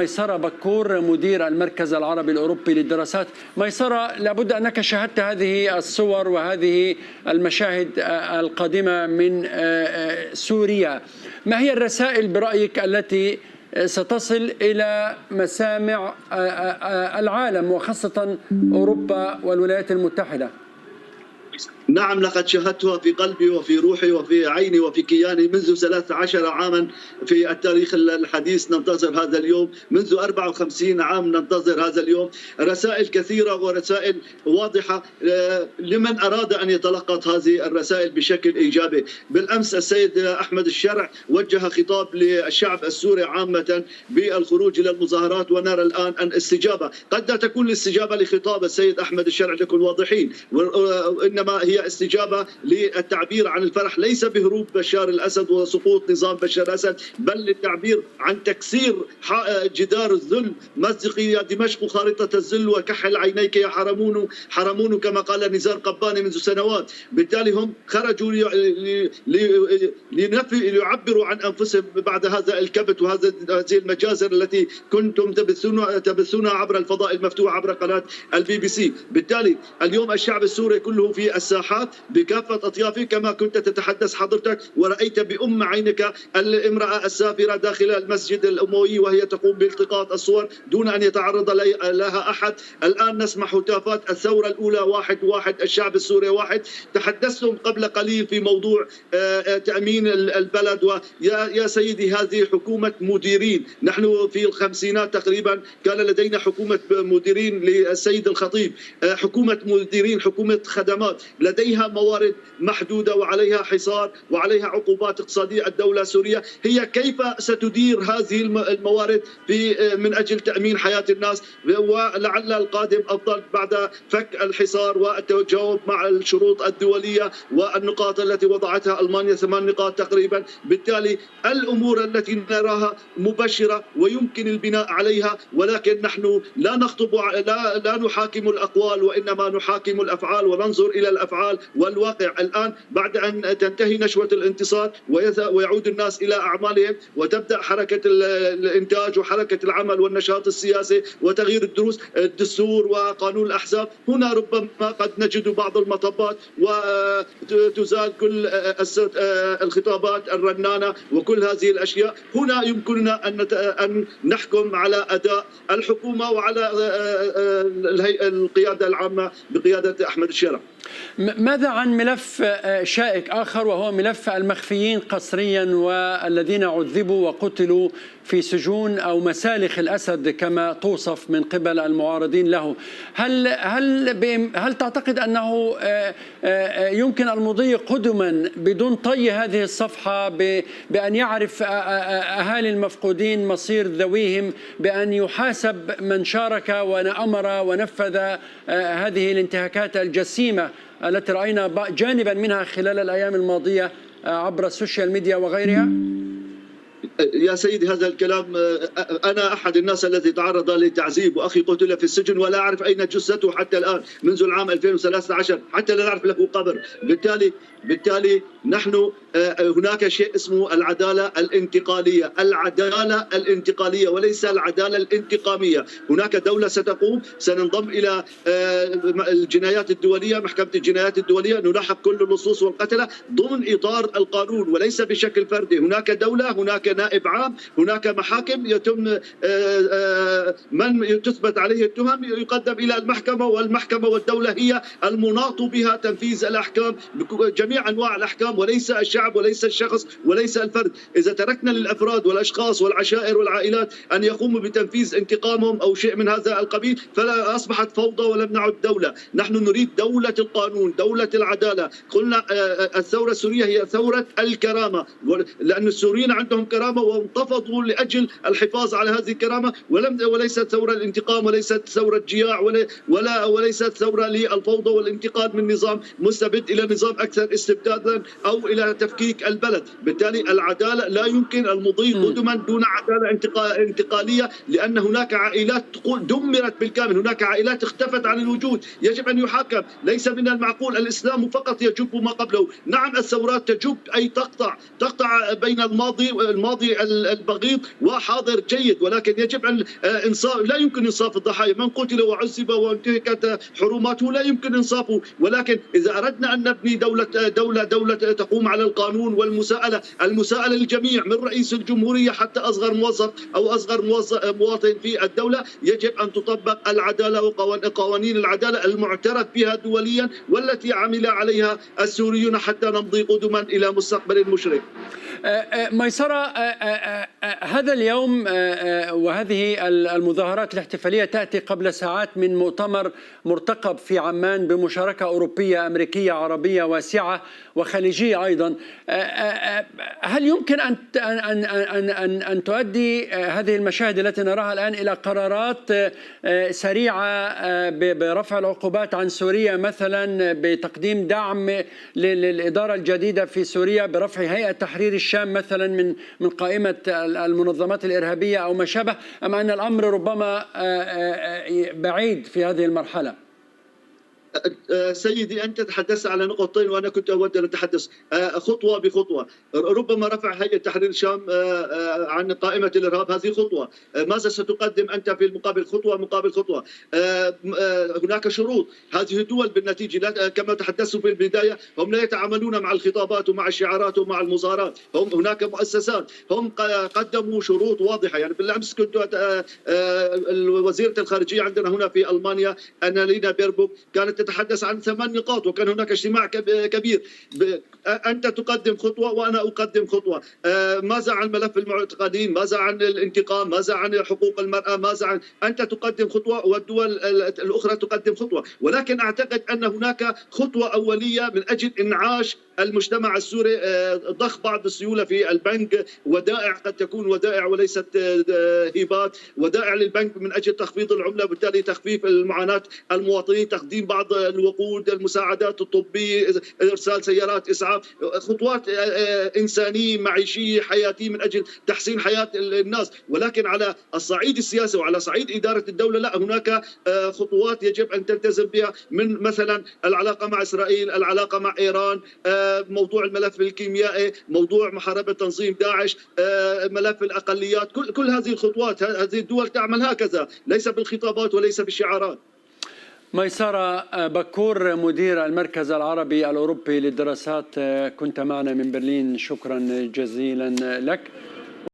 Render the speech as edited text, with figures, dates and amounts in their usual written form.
ميسرة بكور مدير المركز العربي الأوروبي للدراسات. ميسرة، لابد أنك شاهدت هذه الصور وهذه المشاهد القادمة من سوريا. ما هي الرسائل برأيك التي ستصل إلى مسامع العالم وخاصة أوروبا والولايات المتحدة؟ نعم، لقد شاهدتها في قلبي وفي روحي وفي عيني وفي كياني منذ 13 عاما في التاريخ الحديث. ننتظر هذا اليوم منذ 54 عام، ننتظر هذا اليوم. رسائل كثيرة ورسائل واضحة لمن أراد أن يتلقط هذه الرسائل بشكل إيجابي. بالأمس السيد أحمد الشرع وجه خطاب للشعب السوري عامة بالخروج إلى المظاهرات، ونرى الآن أن استجابة قد لا تكون الاستجابة لخطاب السيد أحمد الشرع، لكن واضحين، وإنما هي استجابة للتعبير عن الفرح ليس بهروب بشار الأسد وسقوط نظام بشار الأسد، بل للتعبير عن تكسير جدار الذل. مزقي يا دمشق خارطة الذل وكحل عينيك يا حرمون، حرمون كما قال نزار قباني منذ سنوات. بالتالي هم خرجوا ليعبروا عن أنفسهم بعد هذا الكبت وهذه المجازر التي كنتم تبثونها عبر الفضاء المفتوح عبر قناة الBBC. بالتالي اليوم الشعب السوري كله في الساحات بكافة أطيافه، كما كنت تتحدث حضرتك ورأيت بأم عينك الامرأة السافرة داخل المسجد الأموي وهي تقوم بالتقاط الصور دون أن يتعرض لها أحد. الآن نسمع هتافات الثورة الأولى واحد، الشعب السوري واحد. تحدثتم قبل قليل في موضوع تأمين البلد، ويا سيدي هذه حكومة مديرين. نحن في الخمسينات تقريبا كان لدينا حكومة مديرين للسيد الخطيب، حكومة مديرين، حكومة خدمات لديها موارد محدودة وعليها حصار وعليها عقوبات اقتصادية. الدولة السورية هي كيف ستدير هذه الموارد من أجل تأمين حياة الناس، ولعل القادم أفضل بعد فك الحصار والتجاوب مع الشروط الدولية والنقاط التي وضعتها ألمانيا، 8 نقاط تقريبا. بالتالي الأمور التي نراها مبشرة ويمكن البناء عليها، ولكن نحن لا نخطب لا نحاكم الأقوال وإنما نحاكم الأفعال وننظر إلى الأفعال والواقع. الآن بعد أن تنتهي نشوة الانتصار ويعود الناس إلى أعمالهم وتبدأ حركة الإنتاج وحركة العمل والنشاط السياسي وتغيير الدستور وقانون الأحزاب، هنا ربما قد نجد بعض المطبات وتزال كل الخطابات الرنانة وكل هذه الأشياء. هنا يمكننا أن نحكم على أداء الحكومة وعلى القيادة العامة بقيادة أحمد الشرع. ماذا عن ملف شائك آخر وهو ملف المخفيين قسريا والذين عذبوا وقتلوا في سجون أو مسالخ الأسد كما توصف من قبل المعارضين له؟ هل تعتقد أنه يمكن المضي قدما بدون طي هذه الصفحة بأن يعرف أهالي المفقودين مصير ذويهم، بأن يحاسب من شارك وأمر ونفذ هذه الانتهاكات الجسيمة التي رأينا جانبا منها خلال الأيام الماضية عبر السوشيال ميديا وغيرها؟ يا سيدي هذا الكلام، أنا أحد الناس الذي تعرض للتعذيب وأخي قتل في السجن ولا أعرف أين جثته حتى الآن منذ العام 2013 حتى لا نعرف له قبر. بالتالي نحن هناك شيء اسمه العدالة الانتقالية، العدالة الانتقالية وليس العدالة الانتقامية. هناك دولة ستقوم، سننضم إلى الجنايات الدولية، محكمة الجنايات الدولية، نلاحق كل اللصوص والقتلة ضمن إطار القانون وليس بشكل فردي. هناك دولة، هناك نائب عام، هناك محاكم يتم من تثبت عليه التهم يقدم إلى المحكمة، والمحكمة والدولة هي المناط بها تنفيذ الأحكام، جميع أنواع الأحكام، وليس الشعب وليس الشخص وليس الفرد. إذا تركنا للأفراد والأشخاص والعشائر والعائلات أن يقوموا بتنفيذ انتقامهم أو شيء من هذا القبيل فلا أصبحت فوضى ولم نعد دولة. نحن نريد دولة القانون، دولة العدالة. قلنا الثورة السورية هي ثورة الكرامة، لأن السوريين عندهم كرامة وانتفضوا لأجل الحفاظ على هذه الكرامة، وليست ثورة الانتقام وليست ثورة جياع وليست ثورة للفوضى والانتقال من نظام مستبد إلى نظام أكثر استبدادا أو إلى تفكيك البلد. بالتالي العدالة لا يمكن المضي قدما دون عدالة انتقالية، لأن هناك عائلات دمرت بالكامل، هناك عائلات اختفت عن الوجود، يجب أن يحاكم. ليس من المعقول الإسلام فقط يجب ما قبله. نعم الثورات تجب أي تقطع بين الماضي البغيض وحاضر جيد، ولكن يجب أن إنصاف. لا يمكن إنصاف الضحايا، من قتل وعذب وانتهكت حرماته لا يمكن إنصافه. ولكن إذا أردنا أن نبني دولة تقوم على القانون والمساءلة، المساءلة للجميع من رئيس الجمهورية حتى أصغر موظف أو أصغر مواطن في الدولة، يجب أن تطبق العدالة وقوانين العدالة المعترف بها دوليا والتي عمل عليها السوريون حتى نمضي قدما إلى مستقبل مشرق. ميسرة، هذا اليوم وهذه المظاهرات الاحتفالية تأتي قبل ساعات من مؤتمر مرتقب في عمان بمشاركة أوروبية أمريكية عربية واسعة وخليجية أيضا. هل يمكن أن تؤدي هذه المشاهد التي نراها الآن إلى قرارات سريعة برفع العقوبات عن سوريا مثلا، بتقديم دعم للإدارة الجديدة في سوريا، برفع هيئة تحرير الشام مثلا من قائمة المنظمات الإرهابية أو ما شابه، أم أن الأمر ربما بعيد في هذه المرحلة؟ سيدي أنت تحدثت على نقطتين وأنا كنت أود أن أتحدث خطوة بخطوة. ربما رفع هيئة تحرير الشام عن قائمة الإرهاب، هذه خطوة. ماذا ستقدم أنت في المقابل؟ خطوة مقابل خطوة. هناك شروط. هذه الدول بالنتيجة كما تحدثت في البداية هم لا يتعاملون مع الخطابات ومع الشعارات ومع المظاهرات، هم هناك مؤسسات، هم قدموا شروط واضحة. يعني بالأمس كنت وزيرة الخارجية عندنا هنا في ألمانيا أنالينا بيربوك كانت تتحدث عن 8 نقاط، وكان هناك اجتماع كبير. أنت تقدم خطوة وأنا أقدم خطوة. ماذا عن ملف المعتقلين؟ ماذا عن الانتقام؟ ماذا عن حقوق المرأة؟ ماذا عن أنت تقدم خطوة والدول الأخرى تقدم خطوة. ولكن أعتقد أن هناك خطوة أولية من أجل إنعاش المجتمع السوري، ضخ بعض السيولة في البنك، ودائع قد تكون ودائع وليست هبات، ودائع للبنك من أجل تخفيض العملة، وبالتالي تخفيف المعاناة المواطنين، تقديم بعض الوقود، المساعدات الطبية، إرسال سيارات إسعاف، خطوات إنسانية معيشية حياتية من أجل تحسين حياة الناس. ولكن على الصعيد السياسي وعلى صعيد إدارة الدولة لا، هناك خطوات يجب أن تلتزم بها، من مثلا العلاقة مع إسرائيل، العلاقة مع إيران، موضوع الملف الكيميائي، موضوع محاربة تنظيم داعش، ملف الأقليات. كل هذه الخطوات هذه الدول تعمل هكذا، ليس بالخطابات وليس بالشعارات. ميسرة بكور، مدير المركز العربي الأوروبي للدراسات، كنت معنا من برلين، شكرا جزيلا لك.